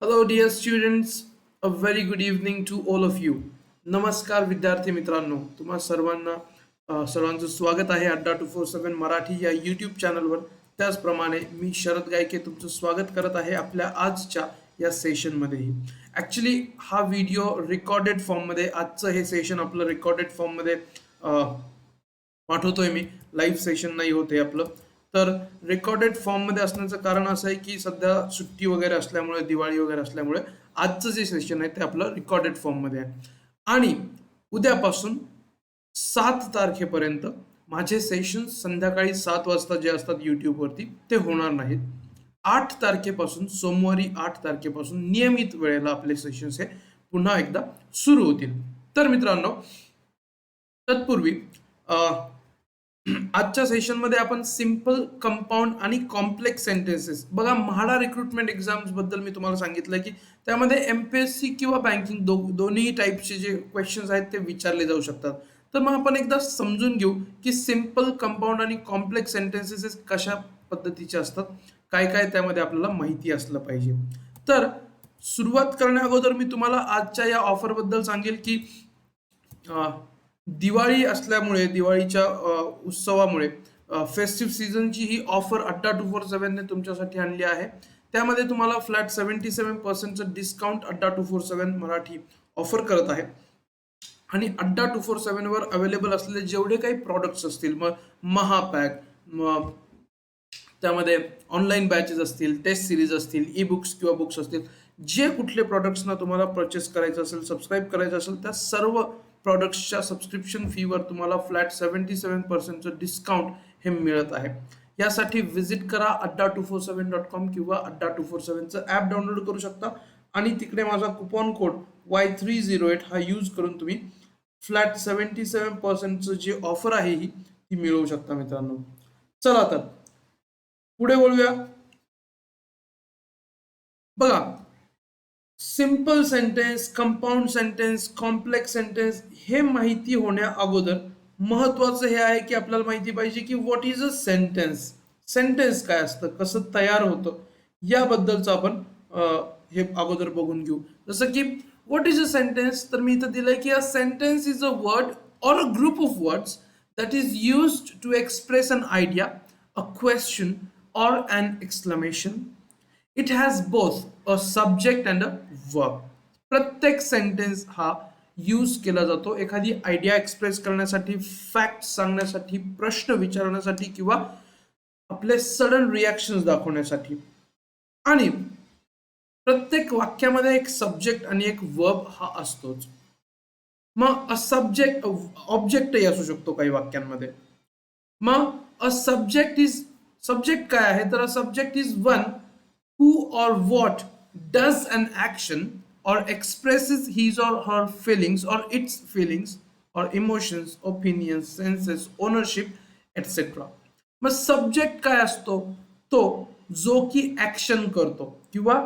Hello, dear students. A very good evening to all of you. नमस्कार विद्यार्थी मित्रांनो, तुम्हा सर्वांना सर्वांचं स्वागत आहे अड्डा 247 मराठी या यूट्यूब चॅनलवर. त्याचप्रमाणे मी शरद गायके तुमचं स्वागत करत आहे आपल्या आजच्या या सेशनमध्येही. ॲक्च्युली हा व्हिडिओ रेकॉर्डेड फॉर्ममध्ये, आजचं हे सेशन आपलं रेकॉर्डेड फॉर्ममध्ये पाठवतोय मी. लाईव्ह सेशन नाही होते आपलं. तर रेकॉर्डेड फॉर्ममध्ये असण्याचं कारण असं आहे की सध्या सुट्टी वगैरे असल्यामुळे, दिवाळी वगैरे असल्यामुळे आजचं जे सेशन आहे ते आपलं रेकॉर्डेड फॉर्ममध्ये आहे. आणि उद्यापासून 7 तारखेपर्यंत माझे सेशन संध्याकाळी 7 वाजता जे असतात यूट्यूबवरती ते होणार नाहीत. 8 तारखेपासून, सोमवारी 8 तारखेपासून नियमित वेळेला आपले सेशन्स हे पुन्हा एकदा सुरू होतील. तर मित्रांनो, तत्पूर्वी आजच्या सेशनमध्ये आपण सिंपल, कंपाऊंड आणि कॉम्प्लेक्स सेंटेन्सेस बघा. म्हाडा रिक्रुटमेंट एक्झाम्स बद्दल मी तुम्हाला सांगितलं की त्यामध्ये एमपीएससी किंवा बँकिंग दोन्ही टाईपचे जे क्वेश्चन्स आहेत ते विचारले जाऊ शकतात. तर मग आपण एकदा समजून घेऊ की सिंपल, कंपाऊंड आणि कॉम्प्लेक्स सेंटेन्सेस कशा पद्धतीचे असतात, काय काय त्यामध्ये आपल्याला माहिती असलं पाहिजे. तर सुरुवात करण्या अगोदर मी तुम्हाला आजच्या या ऑफर बद्दल सांगेल की दिवाळी असल्यामुळे, दिवाळीच्या उत्सवामुळे, फेस्टिव्ह सीझनची ही ऑफर अड्डा 247ने तुमच्यासाठी आणली आहे. त्यामध्ये तुम्हाला फ्लॅट 77% डिस्काउंट अड्डा 247 मराठी ऑफर करत आहे. आणि अड्डा 247 वर अवेलेबल असलेले जेवढे काही प्रॉडक्ट्स असतील, मग महापॅक, मग त्यामध्ये ऑनलाईन बॅचेस असतील, टेस्ट सिरीज असतील, ई बुक्स किंवा बुक्स असतील, जे कुठले प्रॉडक्ट्सना तुम्हाला परचेस करायचं असेल, सबस्क्राईब करायचं असेल, त्या सर्व प्रॉडक्ट्सच्या सबस्क्रिप्शन फीवर तुम्हाला फ्लॅट 77% डिस्काउंट हे मिळत आहे. यासाठी व्हिजिट करा adda247.com किंवा अड्डा 247चं ॲप डाउनलोड करू शकता आणि तिकडे माझा कुपन कोड Y308 हा यूज करून तुम्ही फ्लॅट 77%चं जे ऑफर आहे ही ती मिळवू शकता मित्रांनो. चला तर पुढे बोलूया. बघा, simple sentence, compound sentence, complex sentence हे माहिती होण्या अगोदर महत्वाचं हे आहे की आपल्याला माहिती पाहिजे की what is a sentence. Sentence काय असतं, कसं तयार होतं, याबद्दलचं आपण हे अगोदर बघून घेऊ. जसं की व्हॉट इज अ सेंटेन्स, तर मी इथं दिलंय की a sentence is a word or a group of words that is used to express an idea, a question, or an exclamation. It has both a subject and a verb. प्रत्येक sentence हा use केला जातो एखादी idea express करण्यासाठी, fact सांगण्यासाठी, प्रश्न विचारण्यासाठी किंवा आपले सडन रिॲक्शन्स दाखवण्यासाठी. आणि प्रत्येक वाक्यामध्ये एक सब्जेक्ट आणि एक वर्ब हा असतोच. मग अ सब्जेक्ट, ऑब्जेक्टही असू शकतो काही वाक्यांमध्ये. मग अ सब्जेक्ट काय आहे, तर a subject is one who or what does an action or expresses his or her feelings or its feelings or emotions, opinions, senses, ownership, etc. मग सब्जेक्ट काय असतो, तो जो की ऍक्शन करतो किंवा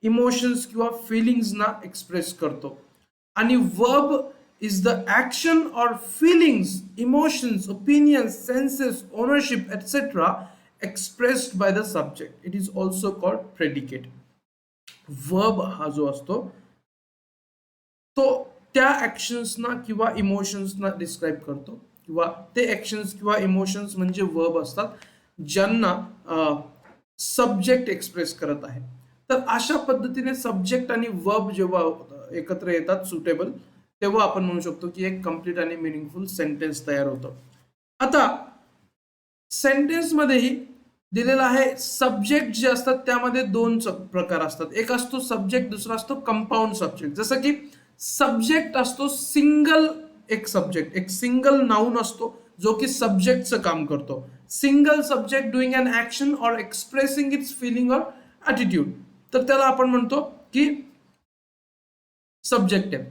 इमोशन्स किंवा फिलिंग्सना एक्सप्रेस करतो. आणि verb is the action or feelings, emotions, opinions, senses, ownership, etc. expressed by the subject. It is also called predicate. Verb हा जो असतो तो त्या ऍक्शन्सना किंवा इमोशन्सना डिस्क्राईब करतो, किंवा ते ऍक्शन्स किंवा इमोशन्स म्हणजे वर्ब असतात ज्यांना सब्जेक्ट एक्सप्रेस करत आहे. तर अशा पद्धतीने सब्जेक्ट आणि वर्ब जेव्हा एकत्र येतात सुटेबल, तेव्हा आपण म्हणू शकतो की एक कम्प्लीट आणि मिनिंगफुल सेंटेन्स तयार होतं. आता सेंटेन्स मध्येही दिलेला आहे, सब्जेक्ट जे असतात त्यामध्ये दोन प्रकार असतात. एक असतो सब्जेक्ट, दुसरा असतो कंपाऊंड सब्जेक्ट. जसं की सब्जेक्ट असतो सिंगल, एक सब्जेक्ट, एक सिंगल नाउन असतो जो की सब्जेक्टचं काम करतो. Single subject doing an action or expressing its feeling or attitude, तर त्याला आपण म्हणतो की सब्जेक्ट आहे.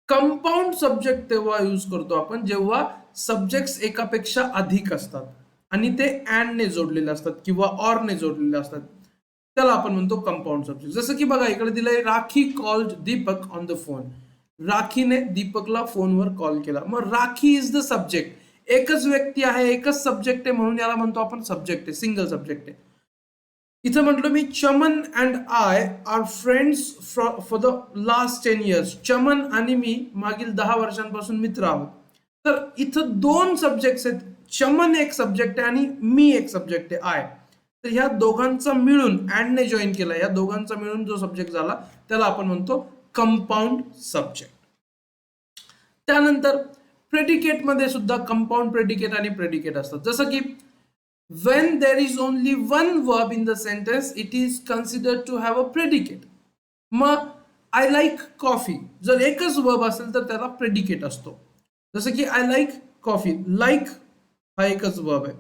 कंपाऊंड सब्जेक्ट तेव्हा यूज करतो आपण जेव्हा सब्जेक्ट्स एकापेक्षा अधिक असतात आणि ते अँड ने जोडलेले असतात किंवा ऑर ने जोडलेले असतात, त्याला आपण म्हणतो कंपाऊंड सब्जेक्ट. जसं की बघा इकडे दिलंय, Rakhi called Deepak on the phone. राखीने दीपकला फोनवर कॉल केला. मग राखी इज द सब्जेक्ट. एकच व्यक्ती आहे, एकच सब्जेक्ट आहे, म्हणून याला म्हणतो आपण सब्जेक्ट आहे, सिंगल सब्जेक्ट आहे. इथं म्हटलं मी Chaman and I are friends for the last 10 years. Chaman आणि मी मागील 10 वर्षांपासून मित्र आहोत. तर इथं दोन सब्जेक्ट आहेत. चमन एक सब्जेक्ट आहे आणि मी एक सब्जेक्ट आहे आय. तर ह्या दोघांचा मिळून अँडने जॉईन केला, या दोघांचा मिळून जो सब्जेक्ट झाला त्याला आपण म्हणतो कंपाऊंड सब्जेक्ट. त्यानंतर प्रेडिकेट मध्ये सुद्धा कंपाऊंड प्रेडिकेट आणि प्रेडिकेट असतात. जसं की when there is only one verb in the sentence, it is considered to have a predicate. मग आय लाईक कॉफी जर एकच वर्ब असेल तर त्याला प्रेडिकेट असतो. जसं की आय लाईक कॉफी, लाईक हा एकच वर्ब आहे.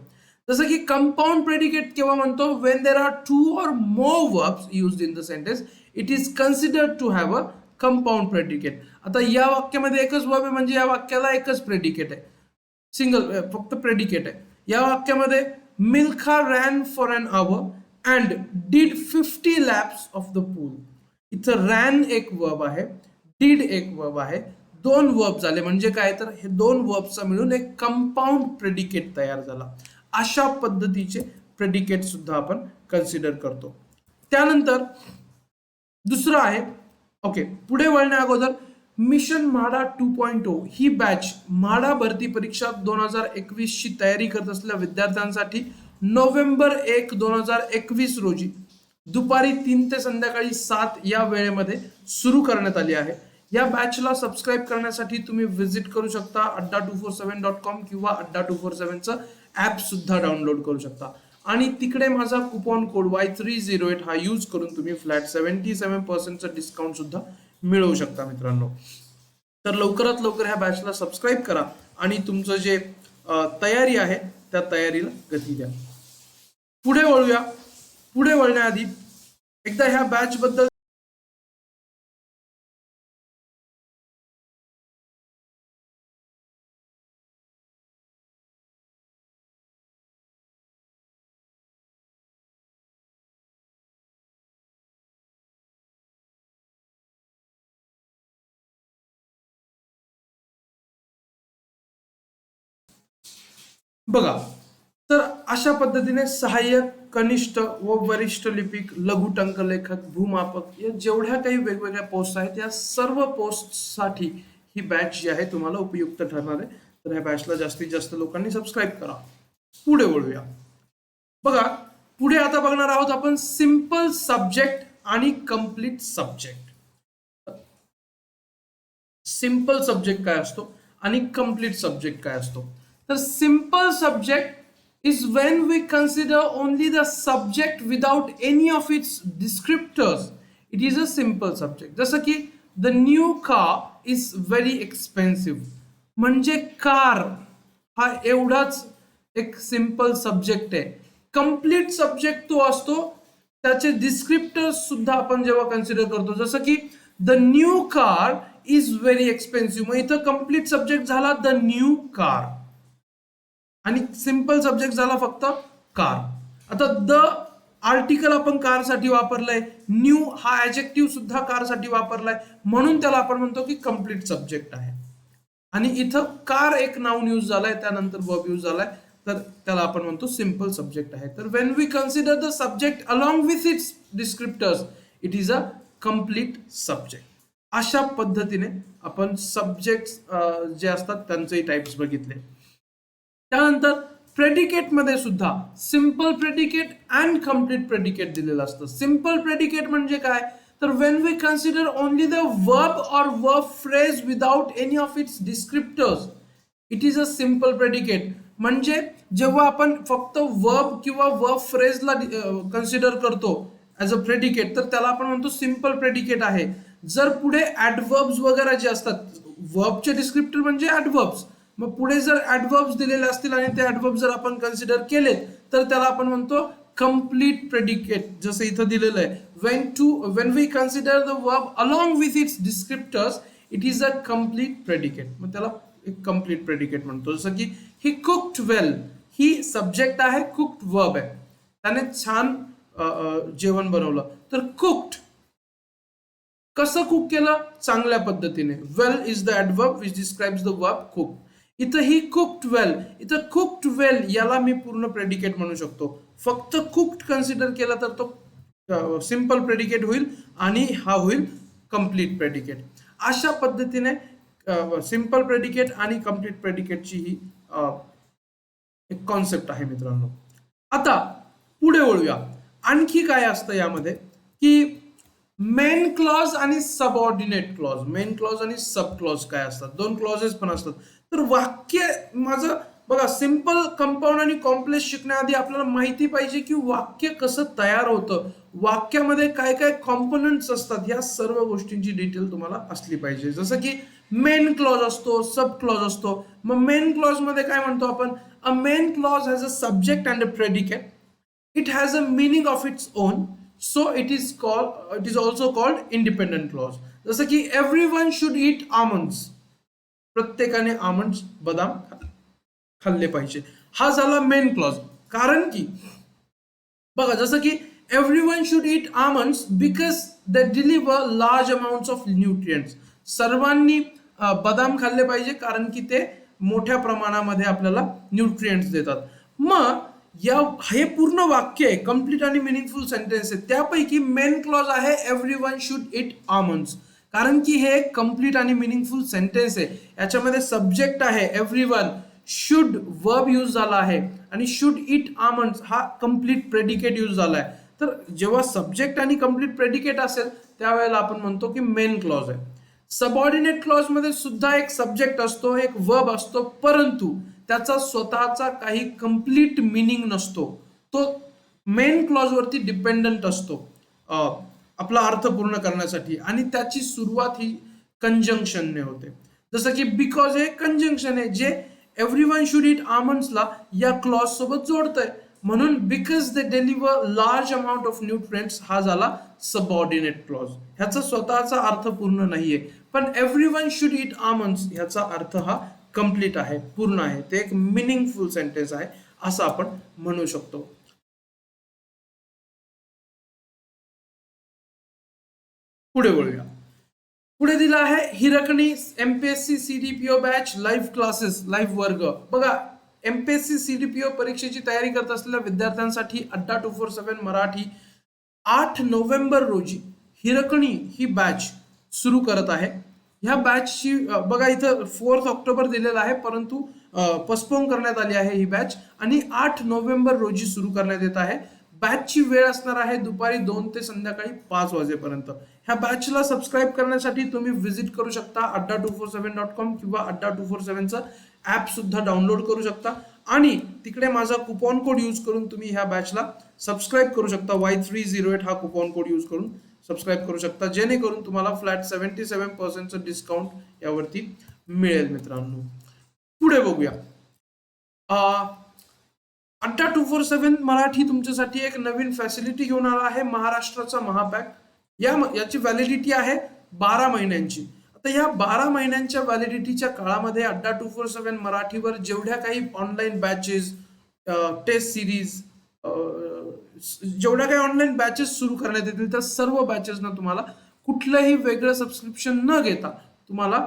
जसं की कंपाऊंड प्रेडिकेट केव्हा म्हणतो, when there are 2 or more verbs used in the sentence, it is considered to have a compound predicate. आता या वाक्यामध्ये एकच वर्ब आहे म्हणजे या वाक्याला एकच प्रेडिकेट आहे, सिंगल फक्त प्रेडिकेट आहे. या वाक्यामध्ये Milkha ran for an hour and did 50 laps of the pool. इथं रॅन एक वर्ब आहे, डीड एक वर्ब आहे, दोन वर्ब झाले म्हणजे काय, तर हे दोन वर्बचा मिळून एक कंपाऊंड प्रेडिकेट तयार झाला. अशा पद्धतीचे प्रेडिकेट सुद्धा आपण कन्सिडर करतो. त्यानंतर दुसरं आहे, ओके, पुढे वळण्या अगोदर मिशन म्हाडा 2.0 ही बॅच म्हाडा भरती परीक्षा 2021 ची तयारी करत असलेल्या विद्यार्थ्यांसाठी नोव्हेंबर 1, 2021 रोजी दुपारी 3 ते संध्याकाळी 7 या वेळेमध्ये सुरू करण्यात आली आहे. या बॅचला सबस्क्राईब करण्यासाठी तुम्ही विजिट करू शकता adda247.com किंवा adda247चं ऍप सुद्धा डाउनलोड करू शकता आणि तिकडे माझा कुपन कोड Y308 हा यूज करून तुम्ही फ्लॅट 77% डिस्काउंट सुद्धा मिळवू शकता मित्रांनो. तर लवकरात लवकर ह्या बॅचला सबस्क्राईब करा आणि तुमचं जे तयारी आहे त्या तयारीला गती द्या. पुढे वळूया. पुढे वळण्याआधी एकदा ह्या बॅच बद्दल बघा. तर अशा पद्धतीने सहाय्यक, कनिष्ठ व वरिष्ठ लिपिक, लघु टंकलेखक, भूमापक या जेवढ्या काही वेगवेगळ्या पोस्ट आहेत या सर्व पोस्टसाठी ही बॅच जी आहे तुम्हाला उपयुक्त ठरणार आहे. तर ह्या बॅचला जास्तीत जास्त लोकांनी सबस्क्राईब करा. पुढे वळूया. बघा, पुढे आता बघणार आहोत आपण सिंपल सब्जेक्ट आणि कंप्लीट सब्जेक्ट. सिंपल सब्जेक्ट काय असतो आणि कंप्लीट सब्जेक्ट काय असतो. तर simple subject is when we consider only the subject without any of its descriptors. It is a simple subject. जसं की the new car is very expensive. म्हणजे car हा एवढाच एक सिंपल सब्जेक्ट आहे. कंप्लीट सब्जेक्ट तो असतो त्याचे डिस्क्रिप्टर्स सुद्धा आपण जेव्हा कन्सिडर करतो, जसं की the new car is very expensive. मग इथं कंप्लीट सब्जेक्ट झाला द न्यू कार आणि सिंपल सब्जेक्ट झाला फक्त कार. आता द आर्टिकल आपण कार साठी वापरलंय, न्यू हा ऍडजेक्टिव्ह सुद्धा कार साठी वापरलाय, म्हणून त्याला आपण म्हणतो की कंप्लीट सब्जेक्ट आहे. आणि इथं कार एक नाउन यूज झालाय, त्यानंतर वर्ब यूज झालाय, तर त्याला आपण म्हणतो सिंपल सब्जेक्ट आहे. तर when we consider the subject along with its descriptors, it is a complete subject. अशा पद्धतीने आपण सब्जेक्ट जे असतात त्यांचे टाइप्स बघितले. त्यानंतर प्रेडिकेट मध्ये सुद्धा simple predicate and complete predicate दिलेलं असतं. सिंपल प्रेडिकेट म्हणजे काय, तर when we consider only the verb or verb phrase without any of its descriptors, it is a simple predicate. म्हणजे जेव्हा आपण फक्त वर्ब किंवा वर्ब फ्रेजला कन्सिडर करतो ऍज अ प्रेडिकेट, तर त्याला आपण म्हणतो सिंपल प्रेडिकेट आहे. जर पुढे ऍडवर्ब्स वगैरे जे असतात, वर्बचे डिस्क्रिप्टर म्हणजे ऍडवर्ब्स, मग पुढे जर ऍडवर्ब्स दिलेले असतील आणि ते ऍडवर्ब्स जर आपण कन्सिडर केलेत तर त्याला आपण म्हणतो कंप्लीट प्रेडिकेट. जसं इथं दिलेलं आहे, when we consider the verb along with its descriptors, it is a complete predicate. मग त्याला एक कंप्लीट प्रेडिकेट म्हणतो. जसं की ही कुक्ड वेल, ही सब्जेक्ट आहे, कुक्ड वर्ब आहे, त्याने छान जेवण बनवलं. तर कुक्ड कसं कुक केलं, चांगल्या पद्धतीने. Well is the adverb which describes the verb cook. इथं ही कुक्ड वेल, इथं कुक्ड वेल याला मी पूर्ण प्रेडिकेट म्हणू शकतो. फक्त कुक्ड कन्सिडर केला तर तो सिंपल प्रेडिकेट होईल आणि हा होईल कंप्लीट प्रेडिकेट. अशा पद्धतीने सिंपल प्रेडिकेट आणि कंप्लीट प्रेडिकेटची ही एक कॉन्सेप्ट आहे मित्रांनो. आता पुढे वळूया. आणखी काय असतं यामध्ये की मेन क्लॉज आणि सबऑर्डिनेट क्लॉज. मेन क्लॉज आणि सब क्लॉज काय असतात, दोन क्लॉजेस पण असतात. तर वाक्य माझं बघा, सिंपल, कंपाऊंड आणि कॉम्प्लेक्स शिकण्याआधी आपल्याला माहिती पाहिजे की वाक्य कसं तयार होतं, वाक्यामध्ये काय काय कॉम्पोनंट्स असतात, या सर्व गोष्टींची डिटेल तुम्हाला असली पाहिजे. जसं की मेन क्लॉज असतो, सब क्लॉज असतो. मग मेन क्लॉज मध्ये काय म्हणतो आपण, अ main clause has a subject and a predicate. It has a meaning of its own, so it is also called independent clause. जसं की everyone should eat almonds. प्रत्येकाने आमंड, बदाम खाल्ले पाहिजे. हा झाला मेन क्लॉज. कारण की बघा, जसं की everyone should eat almonds because they deliver large amounts of nutrients. सर्वांनी बदाम खाल्ले पाहिजे कारण की ते मोठ्या प्रमाणामध्ये आपल्याला न्यूट्रिएंट्स देतात. मग या हे पूर्ण वाक्य आहे, कम्प्लीट आणि मिनिंगफुल सेंटेन्स आहे. त्यापैकी मेन क्लॉज आहे एव्हरीवन शुड ईट आमंड्स, कारण की हे कम्प्लीट आणि मिनिंगफुल सेंटेन्स आहे. याच्यामध्ये सब्जेक्ट आहे एव्हरीवन, शुड वर्ब यूज झाला आहे आणि शुड इट आमंड्स हा कंप्लीट प्रेडिकेट यूज झाला आहे. तर जेव्हा सब्जेक्ट आणि कंप्लीट प्रेडिकेट असेल त्यावेळेला आपण म्हणतो की मेन क्लॉज आहे. सबऑर्डिनेट क्लॉज मध्ये सुद्धा एक सब्जेक्ट असतो, एक वर्ब असतो, परंतु त्याचा स्वतःचा काही कंप्लीट मिनिंग नसतो. तो मेन क्लॉज वरती डिपेंडंट असतो आपला अर्थ पूर्ण करण्यासाठी, आणि त्याची सुरुवात ही कंजंक्शनने होते. जसं की बिकॉज हे कंजंक्शन आहे जे एव्हरीवन शुड इट आमंड्सला या क्लॉज सोबत जोडतंय. म्हणून because they deliver large amount of nutrients हा झाला सबऑर्डिनेट क्लॉज. ह्याचा स्वतःचा अर्थ पूर्ण नाहीये, पण एव्हरीवन शुड इट आमंड्स ह्याचा अर्थ हा कंप्लीट आहे, पूर्ण आहे. ते एक मिनिंगफुल सेंटेन्स आहे असं आपण म्हणू शकतो. पुढे वळूया. पुढे दिला आहे Hirkani MPSC CDPO batch live classes, live वर्ग. बघा, एमपीएससी सीडीपीओ परीक्षेची तयारी करत असलेल्या विद्यार्थ्यांसाठी अड्डा 247 मराठी 8 नोव्हेंबर रोजी हिरकणी ही बॅच सुरू करत आहे. ह्या बॅचची बघा इथं 4 ऑक्टोबर दिलेला आहे, परंतु पोस्टपोन करण्यात आली आहे ही बॅच आणि 8 नोव्हेंबर रोजी सुरू करण्यात येत आहे. बॅचची वेळ असणार आहे दुपारी 2 ते संध्याकाळी 5 वाजेपर्यंत. ह्या बॅचला सबस्क्राईब करण्यासाठी तुम्ही व्हिजिट करू शकता adda247.com किंवा adda247चं ऍप सुद्धा डाउनलोड करू शकता आणि तिकडे माझा कुपन कोड यूज करून तुम्ही ह्या बॅचला सबस्क्राईब करू शकता. Y308 हा कुपन कोड यूज करून सबस्क्राईब करू शकता, जेणेकरून तुम्हाला फ्लॅट 77% डिस्काउंट यावरती मिळेल मित्रांनो. पुढे बघूया. अड्डा 247 मराठी तुमच्यासाठी एक नवीन फॅसिलिटी घेऊन आला आहे, महाराष्ट्राचा महापॅक. याची व्हॅलिडिटी आहे 12 महिन्यांची. आता या 12 महिन्यांच्या व्हॅलिडिटीच्या काळामध्ये अड्डा 247 मराठीवर जेवढ्या काही ऑनलाईन बॅचेस, टेस्ट सिरीज, जेवढ्या काही ऑनलाईन बॅचेस सुरू करण्यात येतील त्या सर्व बॅचेसना तुम्हाला कुठलंही वेगळं सबस्क्रिप्शन न घेता तुम्हाला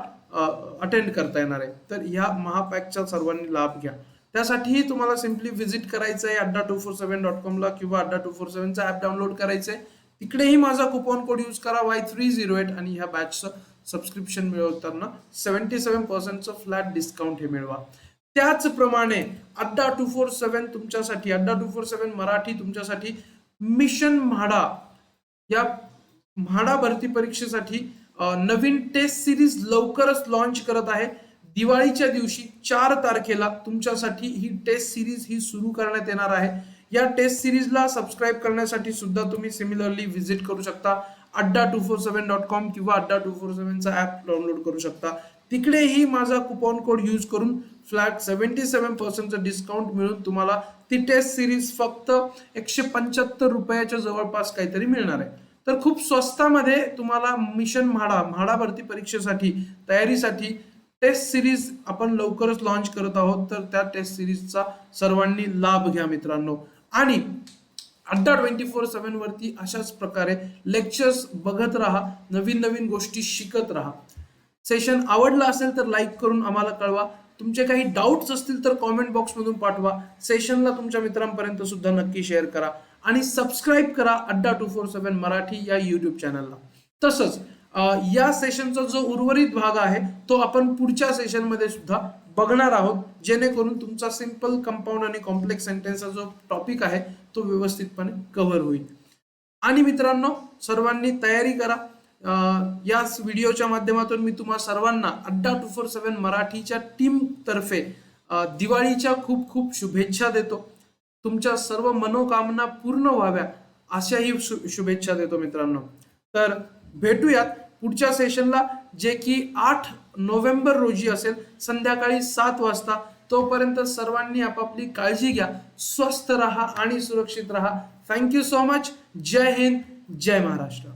अटेंड करता येणार आहे. तर या महापॅकचा सर्वांनी लाभ घ्या. त्यासाठीही तुम्हाला सिम्पली व्हिजिट करायचं आहे adda247.com ला किंवा adda247चा ऍप डाउनलोड करायचं आहे. तिकडेही माझा कुपन कोड यूज करा Y308 आणि ह्या बॅचचं सबस्क्रिप्शन मिळवताना 77% फ्लॅट डिस्काउंट हे मिळवा. त्याचप्रमाणे अड्डा 247 तुमच्यासाठी, अड्डा 247 मराठी तुमच्यासाठी मिशन म्हाडा या म्हाडा भरती परीक्षेसाठी नवीन टेस्ट सिरीज लवकरच लॉन्च करत आहे. दिवाळीच्या दिवशी 4 तारखेला तुमच्यासाठी ही टेस्ट सिरीज ही सुरू करण्यात येणार आहे. या टेस्ट सिरीजला सबस्क्राईब करण्यासाठी सुद्धा तुम्ही सिमिलरली व्हिजिट करू शकता adda247.com किंवा adda247चा ऍप डाउनलोड करू शकता. तिकडेही माझा कुपन कोड यूज करून फ्लॅट 77% डिस्काउंट मिळून तुम्हाला ती टेस्ट सिरीज फक्त 175 रुपयाच्या जवळपास काहीतरी मिळणार आहे. तर खूप स्वस्तामध्ये तुम्हाला मिशन म्हाडा भरती परीक्षेसाठी तयारीसाठी टेस्ट सिरीज आपण लवकरच लॉन्च करत आहोत. तर त्या टेस्ट सिरीजचा सर्वांनी लाभ घ्या मित्रांनो. आणि अड्डा 24/7 वरती अशाच प्रकारे लेक्चर्स बघत राहा, नवीन नवीन गोष्टी शिकत राहा. सेशन आवडला असेल तर लाईक करून आम्हाला कळवा. तुमचे काही डाऊट्स असतील तर कॉमेंट बॉक्समधून पाठवा. सेशनला तुमच्या मित्रांपर्यंत सुद्धा नक्की शेअर करा आणि सबस्क्राईब करा अड्डा 247 मराठी या युट्यूब चॅनलला. तसंच या सेशनचा जो उर्वरित भाग आहे तो आपण पुढच्या सेशनमध्ये सुद्धा बघणार आहोत, जेणेकरून तुमचा सिंपल, कंपाऊंड आणि कॉम्प्लेक्स सेंटेन्सचा जो टॉपिक आहे तो व्यवस्थितपणे कव्हर होईल. आणि मित्रांनो, सर्वांनी तयारी करा. या व्हिडिओच्या माध्यमातून मी तुम्हा सर्वांना अड्डा 247 मराठीच्या टीम तर्फे दिवाळीच्या खूप खूप शुभेच्छा देतो. तुमच्या सर्व मनोकामना पूर्ण व्हाव्या अशाही शुभेच्छा देतो मित्रांनो. तर भेटूयात पुढच्या सेशनला, जे की 8 नोव्हेंबर रोजी असेल, संध्याकाळी 7 वाजता. तोपर्यंत सर्वांनी आपापली काळजी घ्या, स्वस्थ राहा आणि सुरक्षित राहा. Thank you so much. जय हिंद, जय महाराष्ट्र.